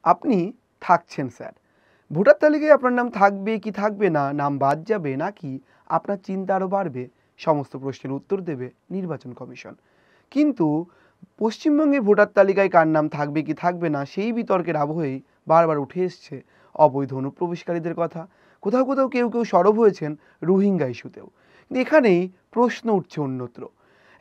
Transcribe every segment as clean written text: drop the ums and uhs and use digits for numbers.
আপনি থাকছেন sir, voter তালিকায় আপনার নাম থাকবে কি থাকবে না, নাম বাদ যাবে নাকি আপনার চিন্তা আরও বাড়বে, সমস্ত প্রশ্নের উত্তর দেবে নির্বাচন কমিশন। কিন্তু পশ্চিমবঙ্গের ভোটার তালিকায় কার নাম থাকবে কি থাকবে না সেই বিতর্কের আবহেই বারবার উঠে এসছে অবৈধ অনুপ্রবেশকারীদের কথা। কোথাও কোথাও কেউ কেউ সরব হয়েছেন রোহিঙ্গা ইস্যুতেও। কিন্তু এখানেই প্রশ্ন উঠছে অন্যত্র।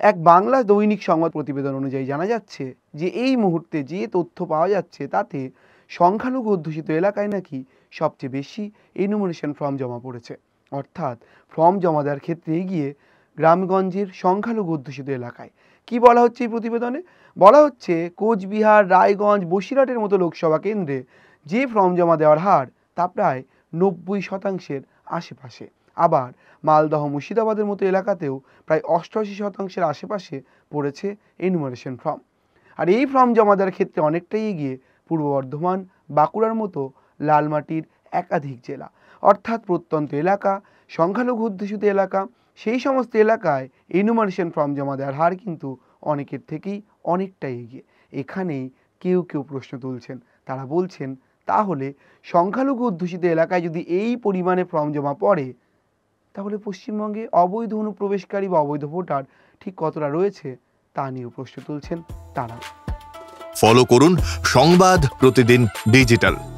এক বাংলা দৈনিক সংবাদ প্রতিবেদন অনুযায়ী জানা যাচ্ছে যে এই মুহূর্তে যে তথ্য পাওয়া যাচ্ছে তাতে সংখ্যালঘু অধ্যুষিত এলাকায় নাকি সবচেয়ে বেশি এনুমারেশন ফর্ম জমা পড়েছে। অর্থাৎ ফর্ম জমা দেওয়ার ক্ষেত্রে এগিয়ে গ্রামগঞ্জের সংখ্যালঘু অধ্যুষিত এলাকায়। কি বলা হচ্ছে এই প্রতিবেদনে? বলা হচ্ছে কোচবিহার, রায়গঞ্জ, বসিরহাটের মতো লোকসভা কেন্দ্রে যে ফর্ম জমা দেওয়ার হার তা প্রায় 90% আশেপাশে। আবার মালদহ, মুর্শিদাবাদের মতো এলাকাতেও প্রায় 88% আশেপাশে পড়েছে এনুমারেশন ফর্ম। আর এই ফর্ম জমা দেওয়ার ক্ষেত্রে অনেকটাই এগিয়ে পূর্ব বর্ধমান, বাঁকুড়ার মতো লালমাটির একাধিক জেলা। অর্থাৎ প্রত্যন্ত এলাকা, সংখ্যালঘু অধ্যুষিত এলাকা, সেই সমস্ত এলাকায় এনুমারেশন ফর্ম জমা দেওয়ার হার কিন্তু অনেকের থেকেই অনেকটাই এগিয়ে। এখানেই কেউ কেউ প্রশ্ন তুলছেন, তারা বলছেন তাহলে সংখ্যালঘু অধ্যুষিত এলাকায় যদি এই পরিমাণে ফর্ম জমা পড়ে তাহলে পশ্চিমবঙ্গে অবৈধ অনুপ্রবেশকারী বা অবৈধ ভোটার ঠিক কতটা রয়েছে তা নিয়েও প্রশ্ন তুলছেন তারা। ফলো করুন সংবাদ প্রতিদিন ডিজিটাল।